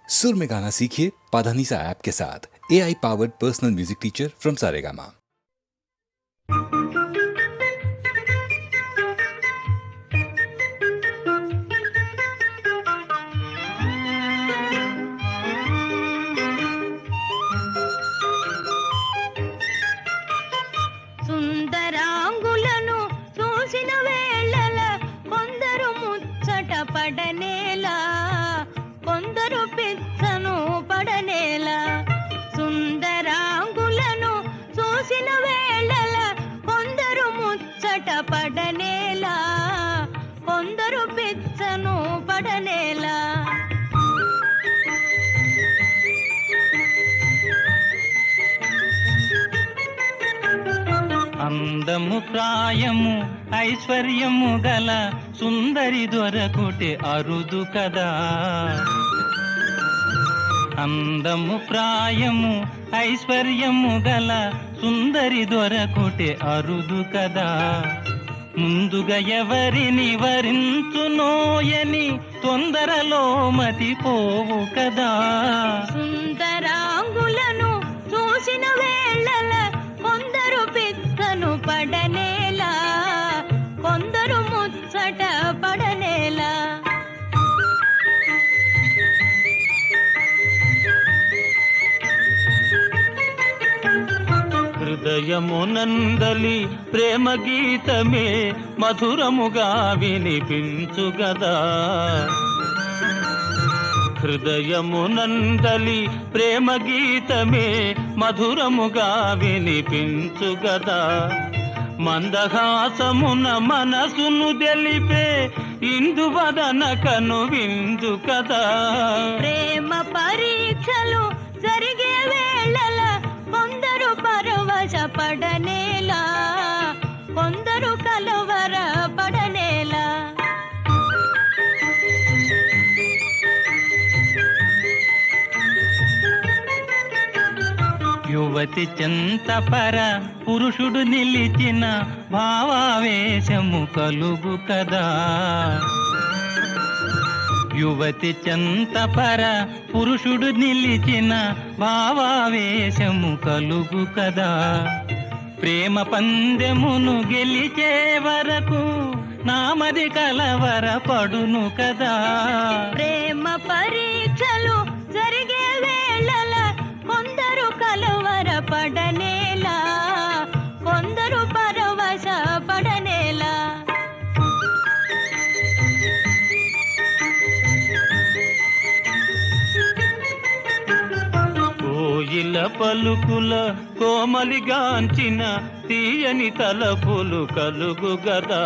सुर में गाना सीखिए पाधानीसा ऐप के साथ। AI powered personal music teacher from Saregama. సుందరాంగులను చూసిన వేళల కొందరు ముచ్చట పడనేలా, కొందరు పిచ్చను పడనేలా. సుందరాంగులను చూసిన వేళల కొందరు ముచ్చట పడనేలా, కొందరు పిచ్చను పడనేలా. అందము ప్రాయము ఐశ్వర్యము గల సుందరి దొరకుటే అరుదు కదా. అందము ప్రాయము ఐశ్వర్యము గల సుందరి దొరకుటే అరుదు కదా. ముందుగా ఎవరిని వరించునోయని తొందరలో మతిపోవు కదా. సుందరాంగులను చూసిన వేళల కొందరు పిచ్చను పడనేలా, కొందరు ముచ్చట పడనేలా. హృదయమునందలి ప్రేమ గీతమే మధురముగా వినిపించుగదా. హృదయమునందలి ప్రేమ గీతమే మధురముగా వినిపించుగదా. మందహాసమున మనసును తెలిపే ఇందువదన కను విందు కదా. ప్రేమ పరీక్షలు జరిగే వేళల కొందరు పరవశ పడనేలా, కొందరు కలవర పడనేలా. యువతి చెంతపర పురుషుడు నిలిచిన భావావేశము కలుగు కదా. యువతి చెంతపర పురుషుడు నిలిచిన భావావేశము కలుగు కదా. ప్రేమ పందెమును గెలిచే వరకు నామది కలవర పడును కదా. ప్రేమ పరీక్షలు జరిగే వేళల కొందరు కలవర పడనేలా, కొందరు పరవశ పడనేలా. కోయిల పలుకుల కోమలిగాంచిన తీయని తలపులు కలుగు గదా.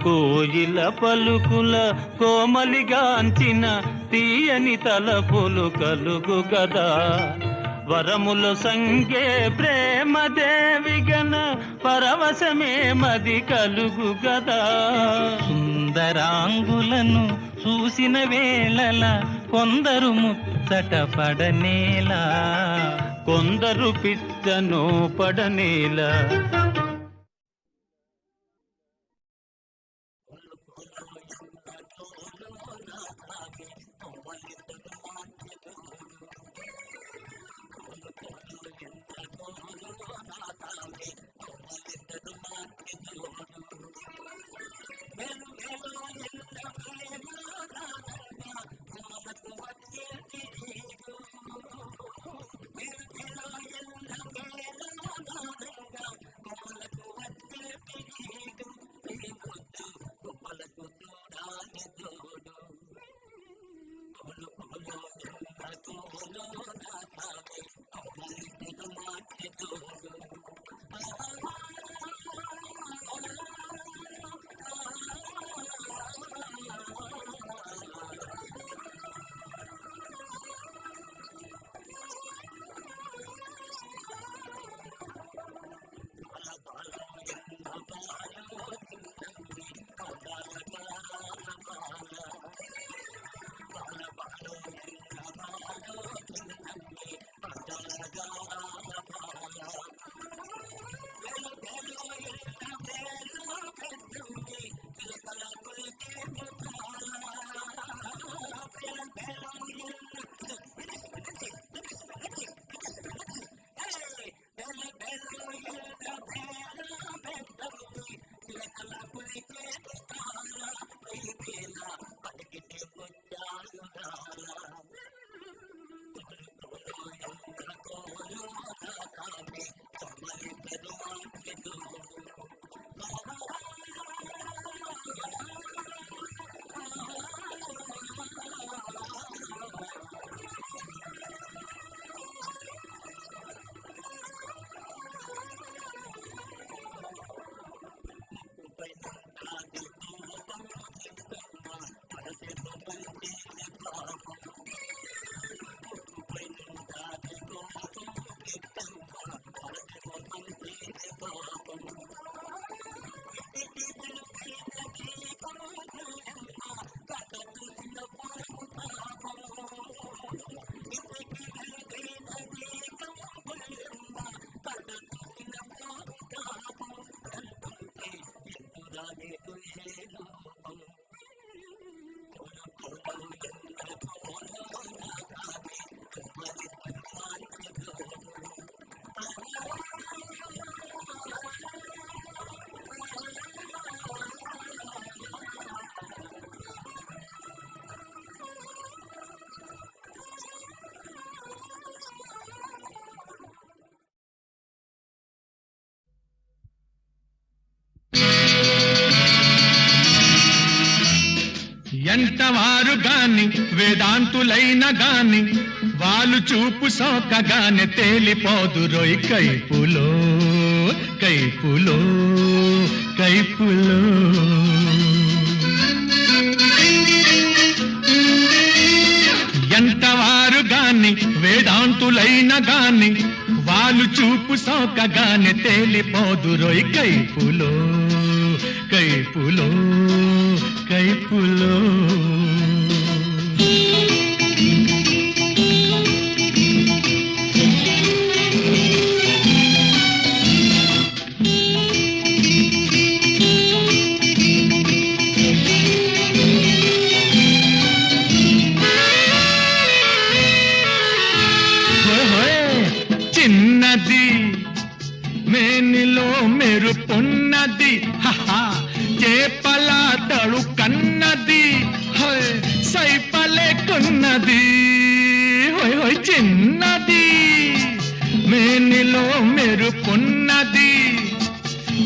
కోయిల పలుకుల కోమలిగాంచిన తీయని తలపులు కలుగు గదా. వరములు సంగే ప్రేమ దేవిగన పరవశమే మది కలుగు గదా. సుందరాంగులను చూసిన వేళల కొందరు ముచ్చట పడనేలా, కొందరు పిచ్చను పడనేలా. ఎంతవారు గాని వేదాంతులైన గాని వాళ్ళు చూపు సోకగానే తేలిపోదురోయ్ కైపులో కైపులో కైపులో. ఎంతవారు గాని వేదాంతులైన గాని వాళ్ళు చూపు సోకగానే తేలిపోదురోయ్ కైపులో కైపులో కైపులో. చిన్నది మేనిలో మెరుపున్నది చేపల తడు కన్నది సైపలే కొన్నది చిన్నది మేనిలో మెరుపున్నది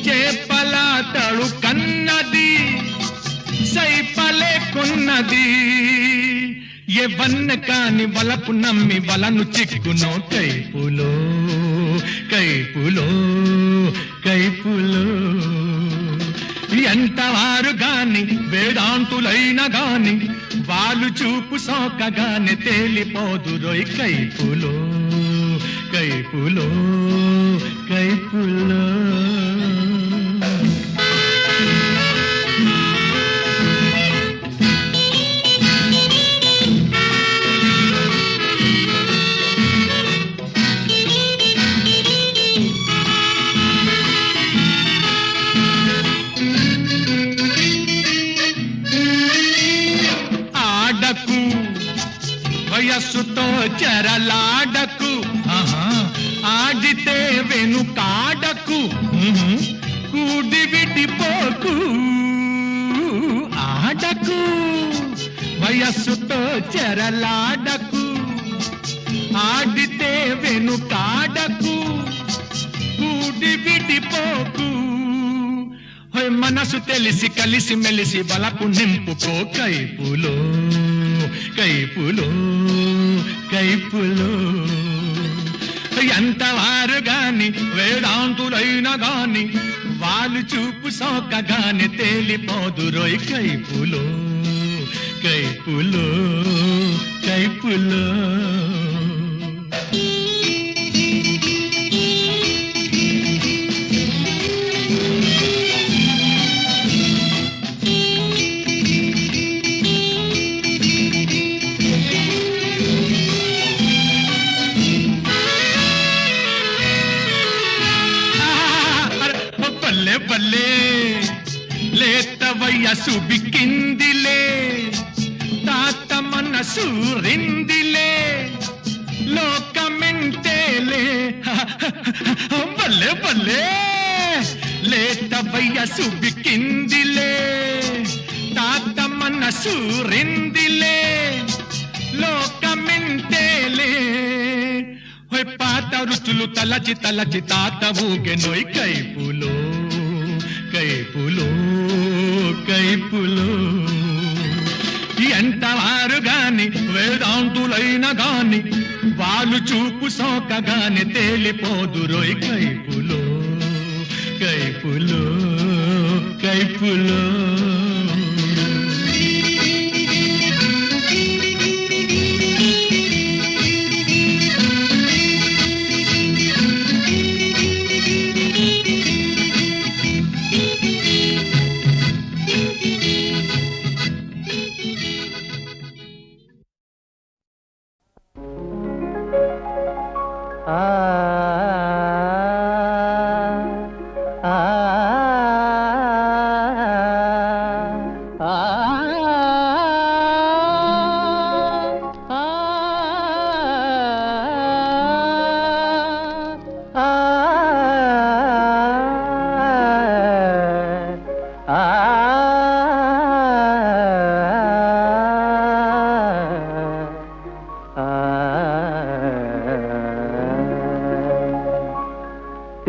చేపల తడు కన్నది సైపలే కొన్నది. ఎవన్న కాని వలపు నమ్మి వలను చిక్కునో కైపులో కైపులో కైపులో. ఎంతవారు గాని వేదాంతులైన గాని వాళ్ళు చూపు సోకగానే తేలిపోదురోయ్ కైపులో కైపులో కైపులో. వయస్సుతో చెరలాడకు ఆడితే వెనుకాడకు కూడి విడిపోకు ఆడకు. వయస్సుతో చెరలాడకు ఆడితే వెనుకాడకు కూడి విడిపోకు. మనసు తెలిసి కలిసి మెలిసి బలపు నింపుకో కైపులో కైపులో కైపులో. ఎంతవారు గాని వేదాంతులైన గాని వాళ్ళు చూపు సోకగానే తేలిపోదురోయ్ కైపులో కైపులో కైపులో. బల్లే లేత వయసు బిక్కిందిలే తాత మనసు రిందిలే లోకమెంటేలే. బల్లే బల్లే లేత వయసు బిక్కిందిలే తాత మనసు రిందిలే లోకమెంటేలే. పాత రుచులు తలచి తలచి తాత ఊగెనోయ్ కైపులో కైపులో కైపులో. ఎంతవారు గాని వేదాంతులైన గాని వాళ్ళు చూపు సోకగానే తేలిపోదురోయ్ కైపులో కైపులో కైపులో.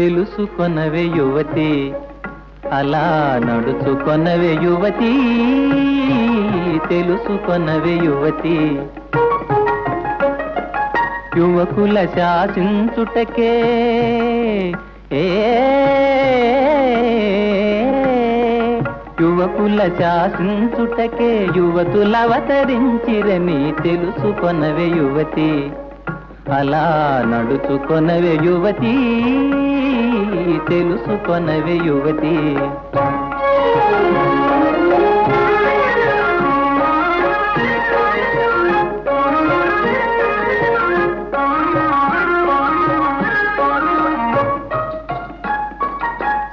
తెలుసుకొనవే యువతి, అలా నడుచుకొనవే యువతి, తెలుసుకొనవే యువతి. యువకుల శాసించుటకే యువకుల శాసించుటకే యువతులవతరించిరని తెలుసుకొనవే యువతి, అలా నడుచుకొనవే యువతి, తెలుసుకొనవే యువతి.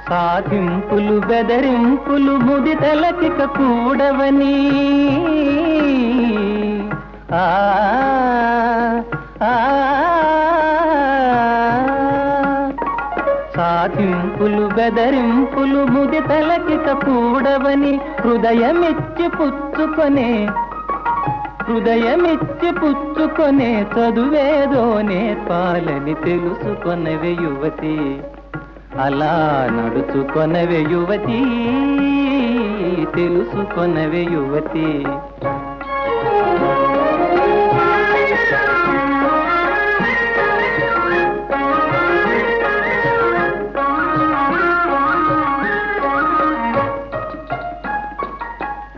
సాధింపులు బెదరింపులు ముదితలకిక కూడవని, ఆ సాధింపులు బెదరింపులు ముదితలకిక కూడవని, హృదయమిచ్చి పుచ్చుకొనే చదువేదో నేర్పాలని తెలుసుకొనవే యువతి, అలా నడుచుకొనవే యువతి, తెలుసుకొనవే యువతి.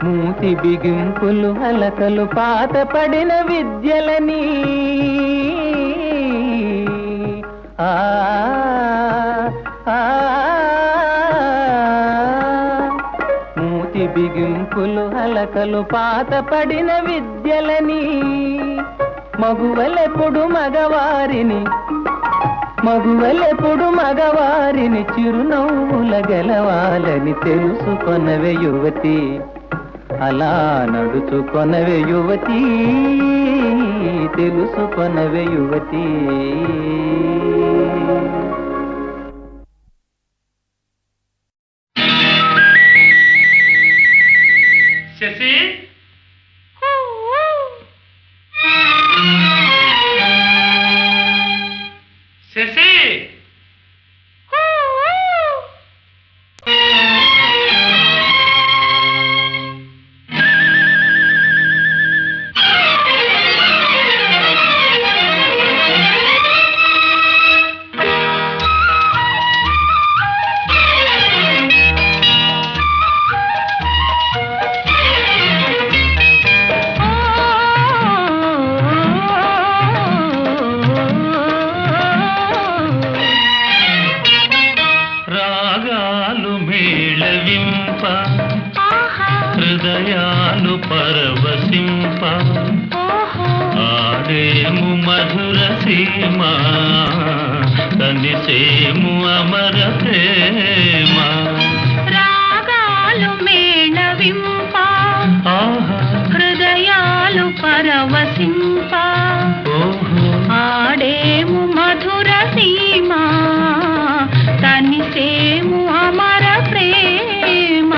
మూతి బిగింపులు హలకలు పాత పడిన విద్యలని, మూతి బిగింపులు హలకలు పాత పడిన విద్యలని, మగువలెప్పుడు మగవారిని చిరునవ్వుల గెలవాలని తెలుసుకొనవే యువతి, అలా నడుచుకొనవే యువతి, తెలుసుకొనవే యువతి. శశి, శశి, రాగాలు మేళవింప, హృదయాలు పరవశింప, ఆడేము మధుర సీమ, కనిసేము అమర ప్రేమ. రాగాలు మేళవింప, హృదయాలు పరవశింప, ఆడేము మధుర సీమ, కనిసేము అమర ప్రేమ.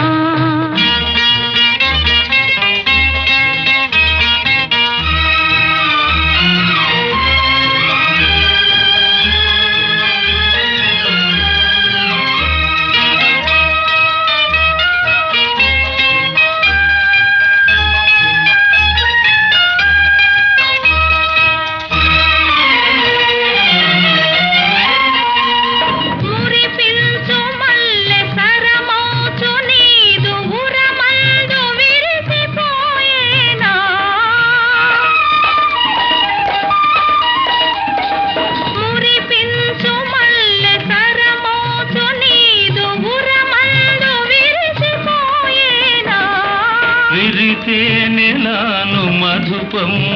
విరితేనెలాను మధుపము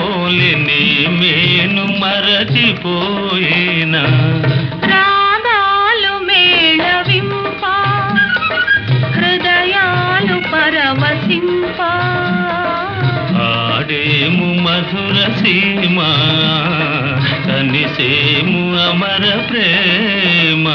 ఓలిని మేను మరచిపోయినా. రాగాలు మేళవింప, హృదయాలు పరవశింప, ఆడేము మధుర సీమ, కనిసేము అమర ప్రేమ.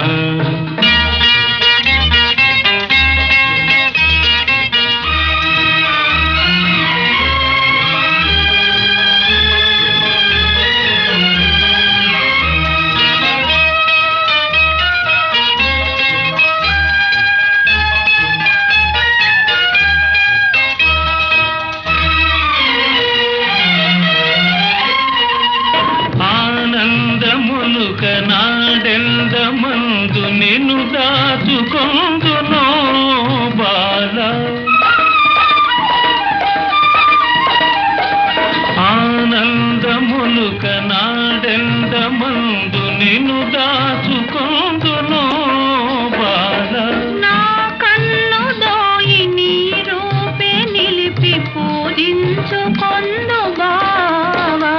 కొందు బావా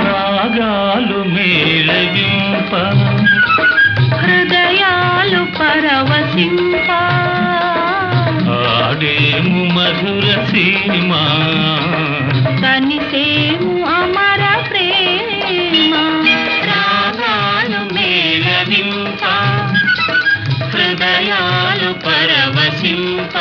రాగాలు మేళవింప హృదయాలు పరవశింప ఆడేము మధుర సీమ కనిసేము అమర ప్రేమ రాగాలు మేళవింప హృదయాలు పరవశింప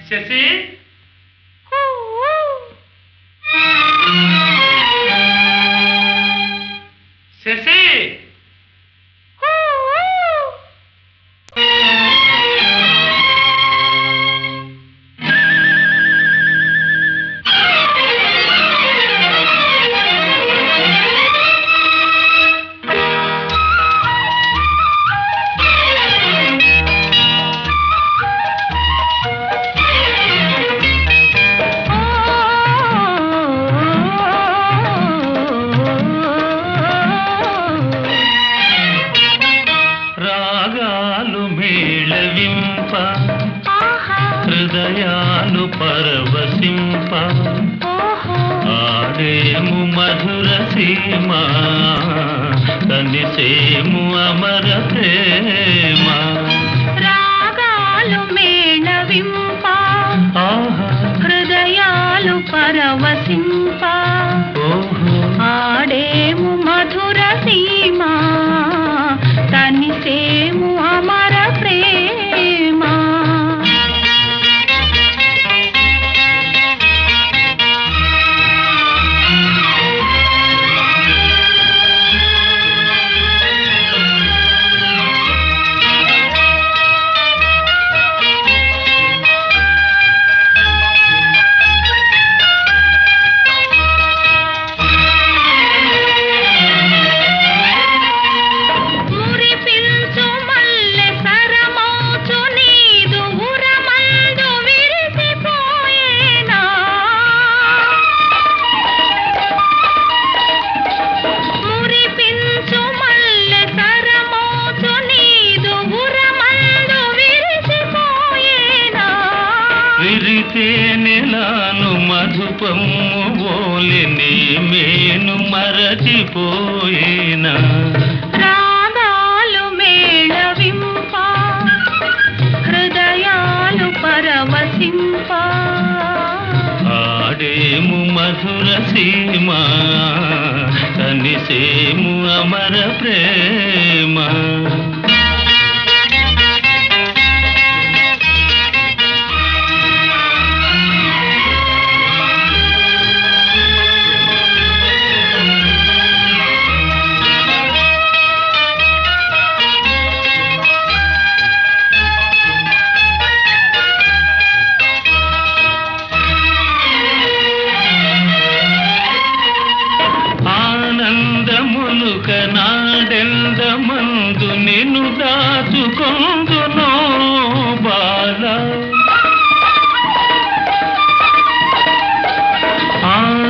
శశి శశి రాగాలు మేళవింప హృదయాలు పరవశింప ఆడేము మధుర సీమ కనిసేము అమర ప్రేమ రాగాలు మేళవింప ఆహా హృదయాలు పరవశింప ఓహో ఆడేము మధుర సీమ కనిసేము అమర ప్రేమ మురిపించు మల్లె సరమౌచు నీదు ఉరమందు విరిసిపోయేనా మురిపించు మల్లె సరమౌచు నీదు ఉరమందు విరిసిపోయేనా విరితే నెలాను మధుపము ఓలిని మేను మరచిపోయినా రాగాలు మేళవింప హృదయాలు పరవశింప ఆడేము మధుర సీమ కనిసేము అమర ప్రేమ ఆనందములుక నాడెందమందు నిన్ను దాచుకొందునో బాల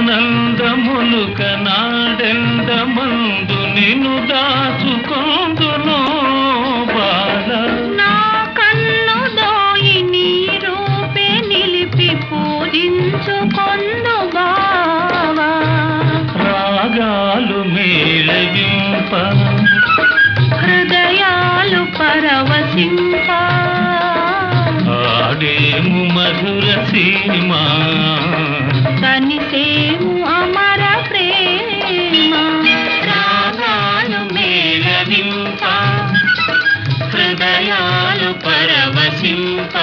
ఆనందములుక నాడెందమందు నిన్ను దాచుకొందునో బాల నా కన్ను దోయి నీ రూపే నిలిపి పూజించుకొందు బావా రాగాలు మేళవింప హృదయాలు పరవశింప ఆడేము మధుర సీమ కనిసేము అమర ప్రేమ రాగాలు మేళవింప హృదయాలు పరవశింప